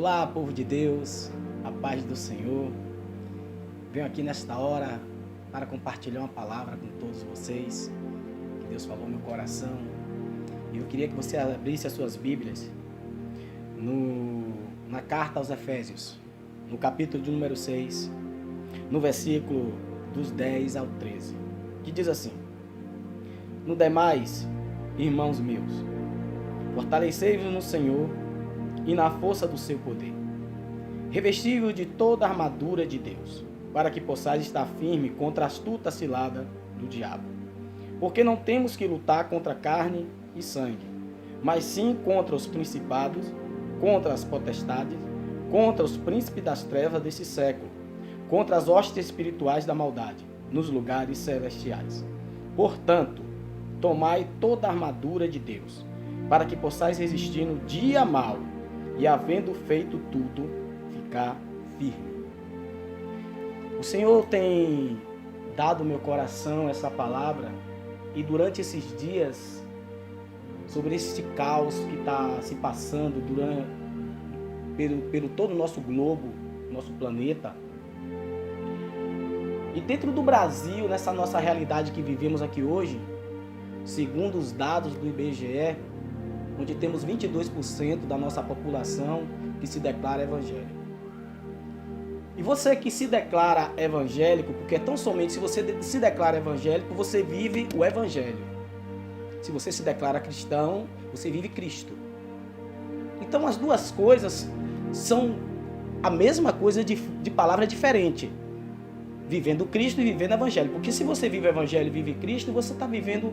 Olá, povo de Deus, a paz do Senhor. Venho aqui nesta hora para compartilhar uma palavra com todos vocês, que Deus falou no meu coração. E eu queria que você abrisse as suas Bíblias na carta aos Efésios, no capítulo de número 6, no versículo dos 10 ao 13, que diz assim: No demais, irmãos meus, fortalecei-vos no Senhor e na força do seu poder. Revesti-vos de toda a armadura de Deus, para que possais estar firme contra a astuta cilada do diabo. Porque não temos que lutar contra carne e sangue, mas sim contra os principados, contra as potestades, contra os príncipes das trevas desse século, contra as hostes espirituais da maldade, nos lugares celestiais. Portanto, tomai toda a armadura de Deus, para que possais resistir no dia mau, e havendo feito tudo, ficar firme. O Senhor tem dado ao meu coração essa palavra, e durante esses dias, sobre esse caos que está se passando pelo todo o nosso globo, nosso planeta, e dentro do Brasil, nessa nossa realidade que vivemos aqui hoje, segundo os dados do IBGE, onde temos 22% da nossa população que se declara evangélico. E você que se declara evangélico, porque tão somente se você se declara evangélico, você vive o evangelho. Se você se declara cristão, você vive Cristo. Então as duas coisas são a mesma coisa de palavra diferente. Vivendo Cristo e vivendo evangelho. Porque se você vive o evangelho e vive Cristo, você está vivendo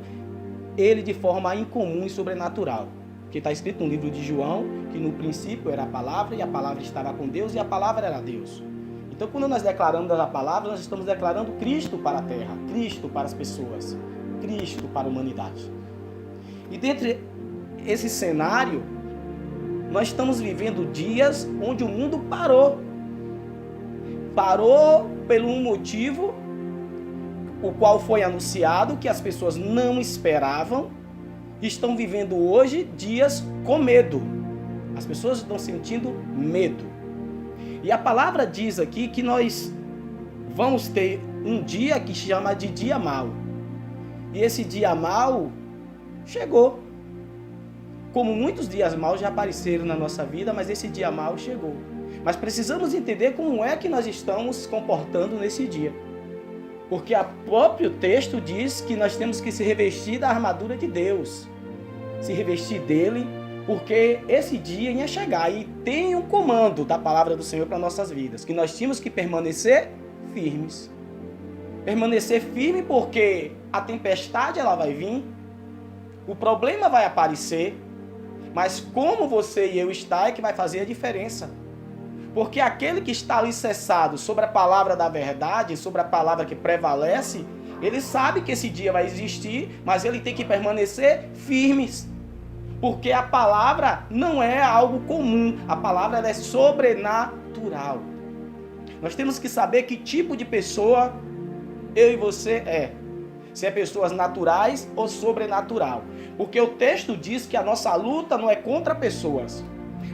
ele de forma incomum e sobrenatural. Que está escrito no livro de João, que no princípio era a palavra, e a palavra estava com Deus, e a palavra era Deus. Então, quando nós declaramos a palavra, nós estamos declarando Cristo para a terra, Cristo para as pessoas, Cristo para a humanidade. E dentro desse cenário, nós estamos vivendo dias onde o mundo parou. Parou por um motivo, o qual foi anunciado, que as pessoas não esperavam. Estão vivendo hoje dias com medo. As pessoas estão sentindo medo. E a palavra diz aqui que nós vamos ter um dia que se chama de dia mau. E esse dia mau chegou. Como muitos dias maus já apareceram na nossa vida, mas esse dia mau chegou. Mas precisamos entender como é que nós estamos se comportando nesse dia. Porque o próprio texto diz que nós temos que se revestir da armadura de Deus. Se revestir dele, porque esse dia ia chegar. E tem um comando da palavra do Senhor para nossas vidas, que nós tínhamos que permanecer firmes. Permanecer firme porque a tempestade ela vai vir, o problema vai aparecer, mas como você e eu está é que vai fazer a diferença. Porque aquele que está alicerçado sobre a palavra da verdade, sobre a palavra que prevalece, ele sabe que esse dia vai existir, mas ele tem que permanecer firmes. Porque a palavra não é algo comum, a palavra ela é sobrenatural. Nós temos que saber que tipo de pessoa eu e você é. Se é pessoas naturais ou sobrenatural. Porque o texto diz que a nossa luta não é contra pessoas.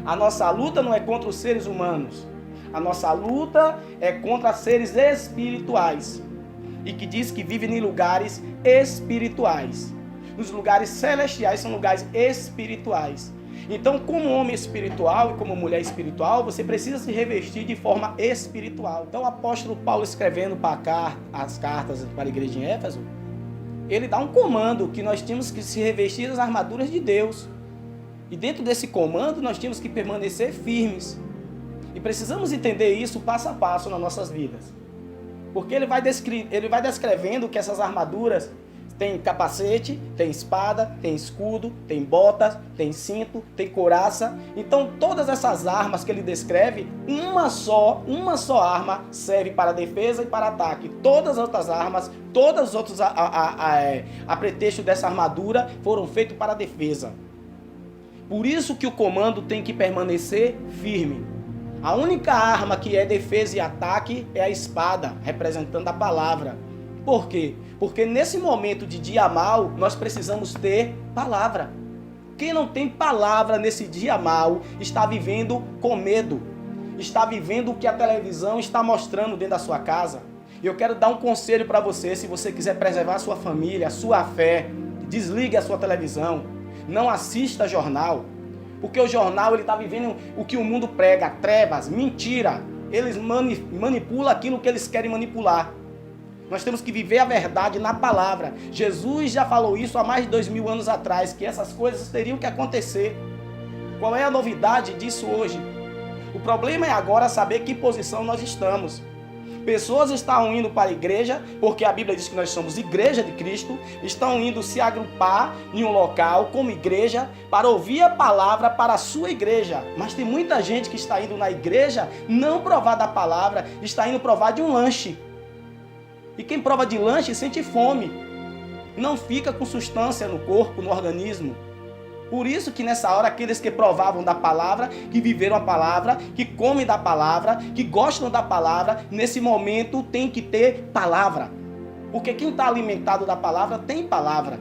A nossa luta não é contra os seres humanos. A nossa luta é contra seres espirituais. E que diz que vivem em lugares espirituais. Os lugares celestiais são lugares espirituais. Então, como homem espiritual e como mulher espiritual, você precisa se revestir de forma espiritual. Então, o apóstolo Paulo, escrevendo as cartas para a igreja em Éfeso, ele dá um comando que nós tínhamos que se revestir das armaduras de Deus. E dentro desse comando, nós tínhamos que permanecer firmes. E precisamos entender isso passo a passo nas nossas vidas. Porque ele vai descrevendo que essas armaduras tem capacete, tem espada, tem escudo, tem botas, tem cinto, tem couraça. Então todas essas armas que ele descreve, uma só arma serve para defesa e para ataque. Todas as outras armas, todos os outros a pretexto dessa armadura foram feitos para defesa. Por isso que o comando tem que permanecer firme. A única arma que é defesa e ataque é a espada, representando a palavra. Por quê? Porque nesse momento de dia mau, nós precisamos ter palavra. Quem não tem palavra nesse dia mau está vivendo com medo. está vivendo o que a televisão está mostrando dentro da sua casa. E eu quero dar um conselho para você, se você quiser preservar a sua família, a sua fé, desligue a sua televisão, não assista jornal, porque o jornal ele está vivendo o que o mundo prega, trevas, mentira. Eles manipulam aquilo que eles querem manipular. Nós temos que viver a verdade na palavra. Jesus já falou isso há mais de 2000 anos atrás, que essas coisas teriam que acontecer. Qual é a novidade disso hoje? O problema é agora saber que posição nós estamos. Pessoas estão indo para a igreja, porque a Bíblia diz que nós somos igreja de Cristo, estão indo se agrupar em um local como igreja para ouvir a palavra para a sua igreja. Mas tem muita gente que está indo na igreja não provar da palavra, está indo provar de um lanche. E quem prova de lanche sente fome, não fica com substância no corpo, no organismo. Por isso que nessa hora aqueles que provavam da palavra, que viveram a palavra, que comem da palavra, que gostam da palavra, nesse momento tem que ter palavra. Porque quem está alimentado da palavra tem palavra.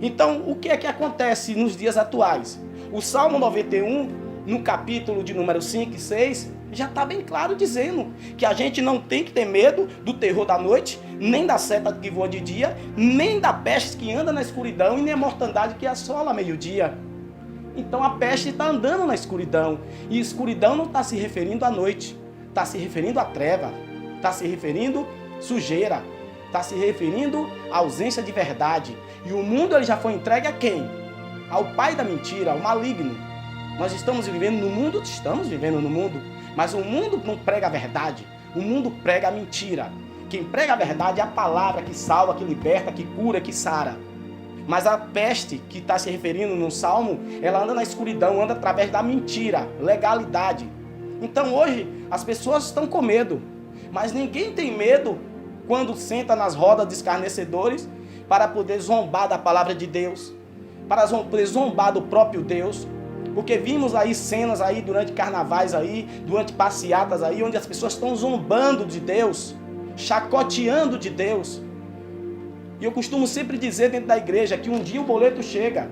Então o que é que acontece nos dias atuais? O Salmo 91, no capítulo de número 5 e 6, já está bem claro dizendo que a gente não tem que ter medo do terror da noite, nem da seta que voa de dia, nem da peste que anda na escuridão e nem a mortandade que assola meio-dia. Então a peste está andando na escuridão. E escuridão não está se referindo à noite, está se referindo à treva, está se referindo à sujeira, está se referindo à ausência de verdade. E o mundo ele já foi entregue a quem? Ao pai da mentira, ao maligno. Nós estamos vivendo no mundo, mas o mundo não prega a verdade, o mundo prega a mentira. Quem prega a verdade é a palavra que salva, que liberta, que cura, que sara. Mas a peste que está se referindo no Salmo, ela anda na escuridão, anda através da mentira, legalidade. Então hoje as pessoas estão com medo, mas ninguém tem medo quando senta nas rodas de escarnecedores para poder zombar da palavra de Deus, para poder zombar do próprio Deus. Porque vimos aí cenas aí durante carnavais aí, durante passeatas aí, onde as pessoas estão zombando de Deus, chacoteando de Deus. E eu costumo sempre dizer dentro da igreja que um dia o boleto chega.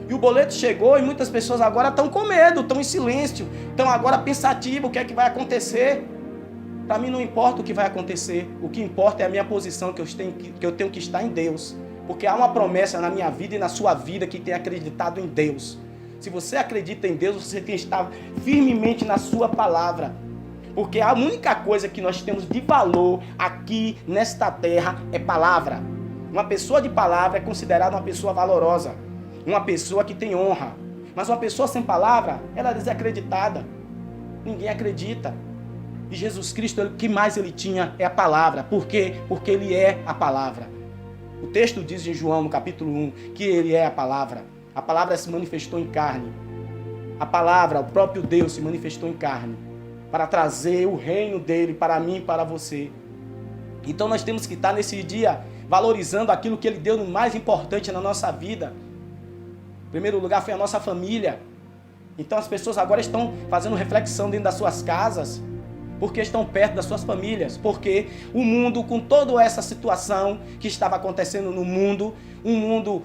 E o boleto chegou e muitas pessoas agora estão com medo, estão em silêncio, estão agora pensativos, o que é que vai acontecer. Para mim não importa o que vai acontecer, o que importa é a minha posição que eu tenho que estar em Deus. Porque há uma promessa na minha vida e na sua vida que tem acreditado em Deus. Se você acredita em Deus, você tem que estar firmemente na sua palavra. Porque a única coisa que nós temos de valor aqui nesta terra é palavra. Uma pessoa de palavra é considerada uma pessoa valorosa. Uma pessoa que tem honra. Mas uma pessoa sem palavra, ela é desacreditada. Ninguém acredita. E Jesus Cristo, o que mais ele tinha é a palavra. Por quê? Porque ele é a palavra. O texto diz em João, no capítulo 1, que ele é a palavra. A palavra se manifestou em carne. A palavra, o próprio Deus se manifestou em carne para trazer o reino dele para mim e para você. Então nós temos que estar nesse dia valorizando aquilo que ele deu no mais importante na nossa vida. Em primeiro lugar foi a nossa família. Então as pessoas agora estão fazendo reflexão dentro das suas casas, porque estão perto das suas famílias. Porque o mundo, com toda essa situação que estava acontecendo no mundo, um mundo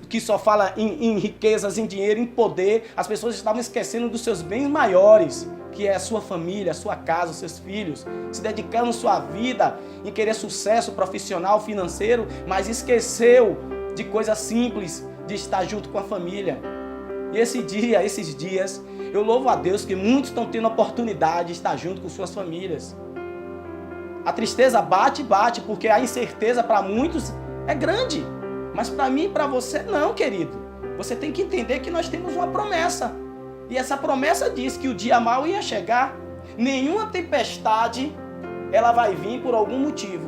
que só fala em riquezas, em dinheiro, em poder, as pessoas estavam esquecendo dos seus bens maiores, que é a sua família, a sua casa, os seus filhos, se dedicando sua vida em querer sucesso profissional, financeiro, mas esqueceu de coisas simples, de estar junto com a família. E esses dias, eu louvo a Deus que muitos estão tendo a oportunidade de estar junto com suas famílias. A tristeza bate, porque a incerteza para muitos é grande. Mas para mim e para você não, querido. Você tem que entender que nós temos uma promessa. E essa promessa diz que o dia mau ia chegar. Nenhuma tempestade, ela vai vir por algum motivo.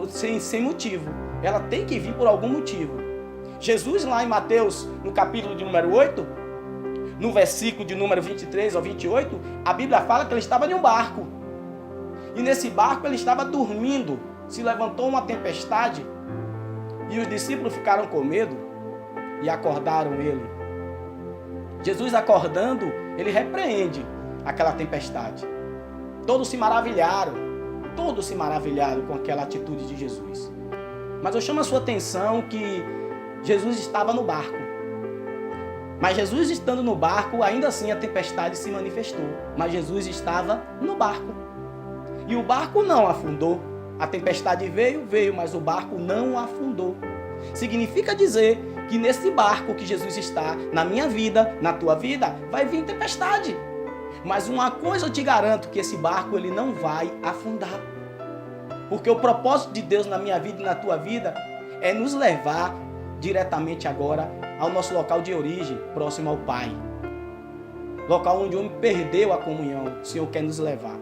Sem motivo. Ela tem que vir por algum motivo. Jesus lá em Mateus, no capítulo de número 8, no versículo de número 23 ao 28, a Bíblia fala que ele estava em um barco. E nesse barco ele estava dormindo. Se levantou uma tempestade. E os discípulos ficaram com medo e acordaram ele. Jesus acordando, ele repreende aquela tempestade. Todos se maravilharam com aquela atitude de Jesus. Mas eu chamo a sua atenção que Jesus estava no barco. Mas Jesus estando no barco, ainda assim a tempestade se manifestou. Mas Jesus estava no barco. E o barco não afundou. A tempestade veio, mas o barco não afundou. Significa dizer que nesse barco que Jesus está, na minha vida, na tua vida, vai vir tempestade. Mas uma coisa eu te garanto, que esse barco ele não vai afundar. Porque o propósito de Deus na minha vida e na tua vida é nos levar diretamente agora ao nosso local de origem, próximo ao Pai. Local onde o homem perdeu a comunhão, o Senhor quer nos levar.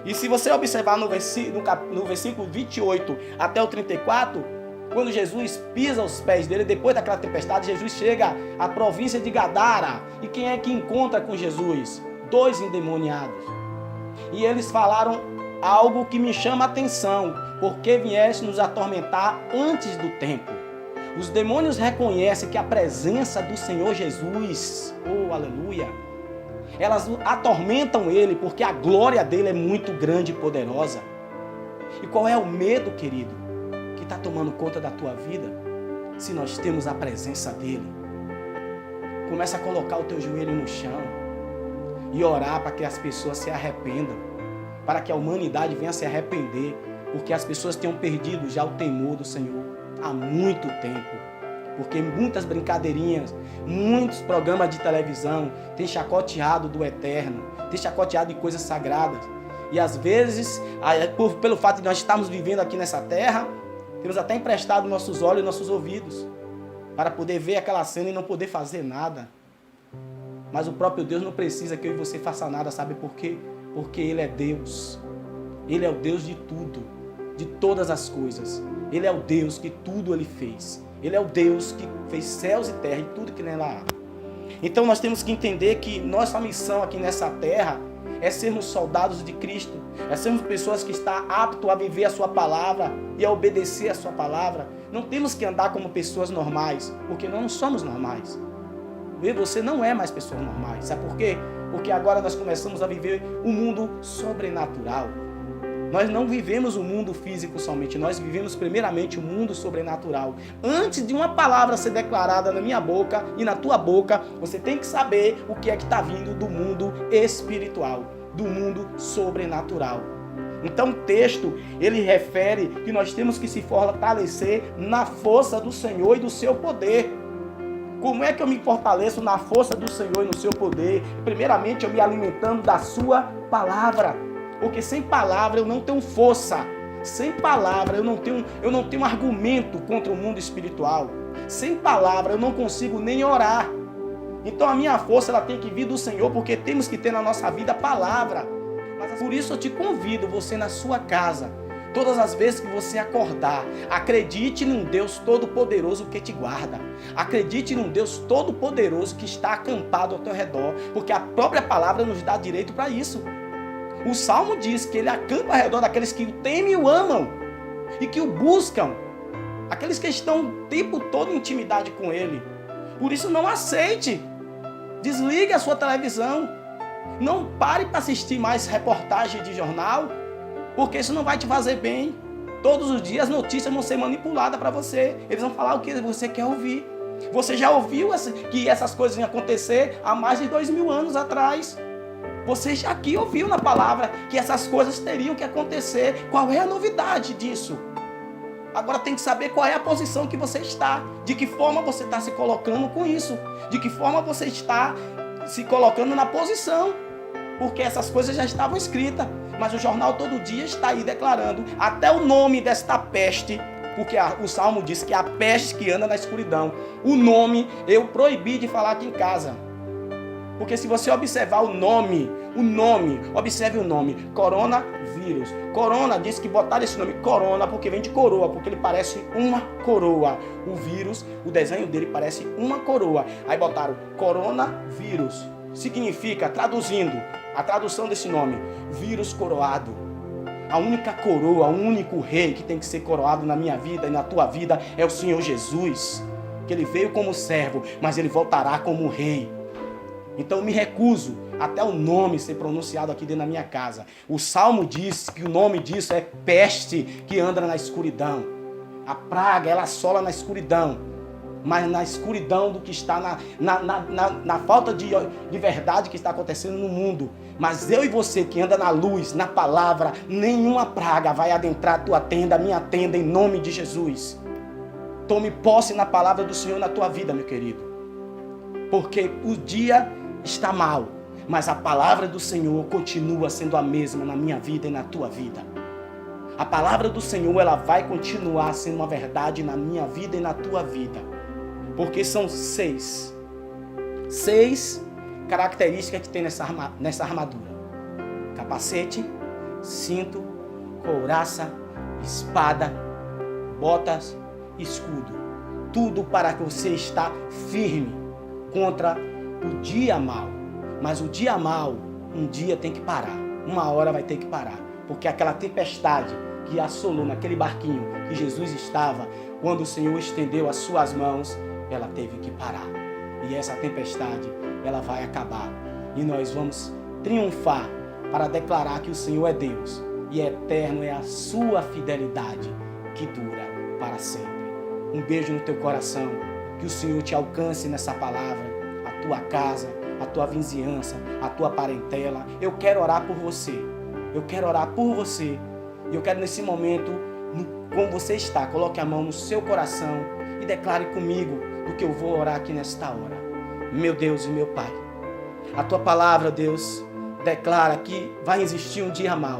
E se você observar no versículo 28 até o 34, quando Jesus pisa os pés dele, depois daquela tempestade, Jesus chega à província de Gadara. E quem é que encontra com Jesus? 2 endemoniados. E eles falaram algo que me chama a atenção. Porque vieste nos atormentar antes do tempo. Os demônios reconhecem que a presença do Senhor Jesus, oh aleluia, elas atormentam ele porque a glória dele é muito grande e poderosa. E qual é o medo, querido, que está tomando conta da tua vida? Se nós temos a presença dele. Começa a colocar o teu joelho no chão e orar para que as pessoas se arrependam, para que a humanidade venha se arrepender, porque as pessoas tenham perdido já o temor do Senhor há muito tempo. Porque muitas brincadeirinhas, muitos programas de televisão têm chacoteado do eterno, têm chacoteado de coisas sagradas. E às vezes, pelo fato de nós estarmos vivendo aqui nessa terra, temos até emprestado nossos olhos e nossos ouvidos para poder ver aquela cena e não poder fazer nada. Mas o próprio Deus não precisa que eu e você faça nada, sabe por quê? Porque Ele é Deus. Ele é o Deus de tudo, de todas as coisas. Ele é o Deus que tudo Ele fez. Ele é o Deus que fez céus e terra e tudo que nela há. Então nós temos que entender que nossa missão aqui nessa terra é sermos soldados de Cristo. É sermos pessoas que estão aptas a viver a sua palavra e a obedecer a sua palavra. Não temos que andar como pessoas normais, porque nós não somos normais. Eu e você não é mais pessoas normais. Sabe por quê? Porque agora nós começamos a viver um mundo sobrenatural. Nós não vivemos o mundo físico somente, nós vivemos primeiramente o mundo sobrenatural. Antes de uma palavra ser declarada na minha boca e na tua boca, você tem que saber o que é que está vindo do mundo espiritual, do mundo sobrenatural. Então o texto, ele refere que nós temos que se fortalecer na força do Senhor e do seu poder. Como é que eu me fortaleço na força do Senhor e no seu poder? Primeiramente, eu me alimentando da sua palavra. Porque sem palavra eu não tenho força. Sem palavra eu não tenho argumento contra o mundo espiritual. Sem palavra eu não consigo nem orar. Então a minha força ela tem que vir do Senhor, porque temos que ter na nossa vida a palavra. Mas por isso eu te convido, você na sua casa, todas as vezes que você acordar, acredite num Deus todo-poderoso que te guarda. Acredite num Deus todo-poderoso que está acampado ao teu redor, porque a própria palavra nos dá direito para isso. O Salmo diz que ele acampa ao redor daqueles que o temem e o amam e que o buscam, aqueles que estão o tempo todo em intimidade com ele. Por isso não aceite, desligue a sua televisão, não pare para assistir mais reportagem de jornal, porque isso não vai te fazer bem. Todos os dias as notícias vão ser manipuladas para você, eles vão falar o que você quer ouvir. Você já ouviu que essas coisas iam acontecer há mais de 2000 anos atrás. Você já aqui ouviu na palavra que essas coisas teriam que acontecer. Qual é a novidade disso? Agora tem que saber qual é a posição que você está. De que forma você está se colocando com isso. De que forma você está se colocando na posição. Porque essas coisas já estavam escritas. Mas o jornal todo dia está aí declarando até o nome desta peste. Porque o Salmo diz que é a peste que anda na escuridão. O nome eu proibi de falar aqui em casa. Porque se você observar o nome, observe o nome, coronavírus. Corona diz que botaram esse nome corona porque vem de coroa, porque ele parece uma coroa. O vírus, o desenho dele parece uma coroa. Aí botaram coronavírus. Significa, traduzindo, a tradução desse nome, vírus coroado. A única coroa, o único rei que tem que ser coroado na minha vida e na tua vida é o Senhor Jesus. Que ele veio como servo, mas ele voltará como rei. Então eu me recuso até o nome ser pronunciado aqui dentro da minha casa. O Salmo diz que o nome disso é peste que anda na escuridão. A praga, ela assola na escuridão. mas na escuridão do que está na falta de verdade que está acontecendo no mundo. Mas eu e você que anda na luz, na palavra, nenhuma praga vai adentrar a tua tenda, a minha tenda, em nome de Jesus. Tome posse na palavra do Senhor na tua vida, meu querido. Porque o dia está mal, mas a palavra do Senhor continua sendo a mesma na minha vida e na tua vida. A palavra do Senhor, ela vai continuar sendo uma verdade na minha vida e na tua vida. Porque são seis características que tem nessa armadura: capacete, cinto, couraça, espada, botas, escudo. Tudo para que você está firme contra o dia mau. Mas o dia mau, um dia tem que parar. Uma hora vai ter que parar. Porque aquela tempestade que assolou naquele barquinho que Jesus estava, quando o Senhor estendeu as suas mãos, ela teve que parar. E essa tempestade, ela vai acabar. E nós vamos triunfar para declarar que o Senhor é Deus. E eterno é a sua fidelidade que dura para sempre. Um beijo no teu coração. Que o Senhor te alcance nessa palavra. A tua casa, a tua vizinhança, a tua parentela. Eu quero orar por você. Eu quero orar por você. E eu quero nesse momento, como você está, coloque a mão no seu coração e declare comigo do que eu vou orar aqui nesta hora. Meu Deus e meu Pai, a tua palavra, Deus, declara que vai existir um dia mau.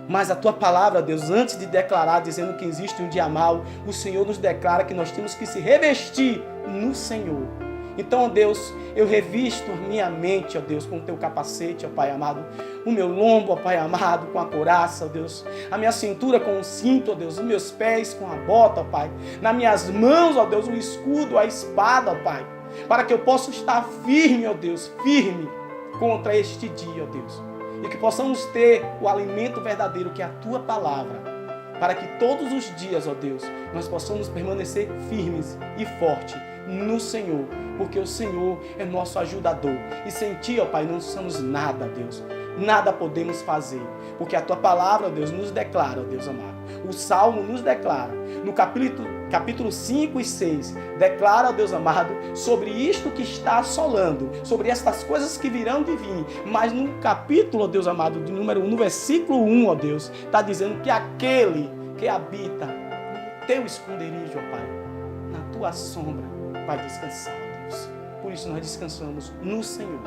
Mas a tua palavra, Deus, antes de declarar dizendo que existe um dia mau, o Senhor nos declara que nós temos que se revestir no Senhor. Então, Deus, eu revisto minha mente, ó Deus, com o teu capacete, ó Pai amado, o meu lombo, ó Pai amado, com a couraça, ó Deus, a minha cintura com o cinto, ó Deus, os meus pés com a bota, ó Pai, nas minhas mãos, ó Deus, o escudo, a espada, ó Pai, para que eu possa estar firme, ó Deus, firme contra este dia, ó Deus, e que possamos ter o alimento verdadeiro que é a tua palavra, para que todos os dias, ó Deus, nós possamos permanecer firmes e fortes no Senhor, porque o Senhor é nosso ajudador. E sem Ti, ó Pai, não somos nada, Deus. Nada podemos fazer, porque a Tua palavra, Deus, nos declara, ó Deus amado. O Salmo nos declara, no capítulo 5 e 6, declara, ó Deus amado, sobre isto que está assolando, sobre estas coisas que virão de vir. Mas no capítulo, ó Deus amado, de número 1, no versículo 1, ó Deus, está dizendo que aquele que habita no Teu esconderijo, ó Pai, na Tua sombra, vai descansar, ó Deus. Por isso nós descansamos no Senhor.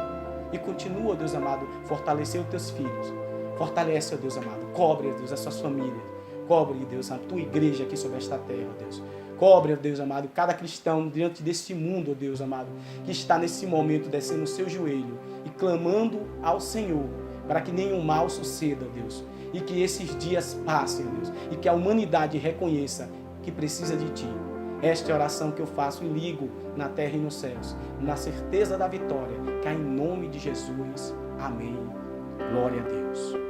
E continua, ó Deus amado, fortalecer os teus filhos. Fortalece, ó Deus amado. Cobre, ó Deus, as suas famílias. Cobre, ó Deus, a tua igreja aqui sobre esta terra, ó Deus. Cobre, ó Deus amado, cada cristão diante deste mundo, ó Deus amado, que está nesse momento descendo o seu joelho e clamando ao Senhor para que nenhum mal suceda, ó Deus. E que esses dias passem, ó Deus. E que a humanidade reconheça que precisa de Ti. Esta é a oração que eu faço e ligo na terra e nos céus, na certeza da vitória, que é em nome de Jesus. Amém. Glória a Deus.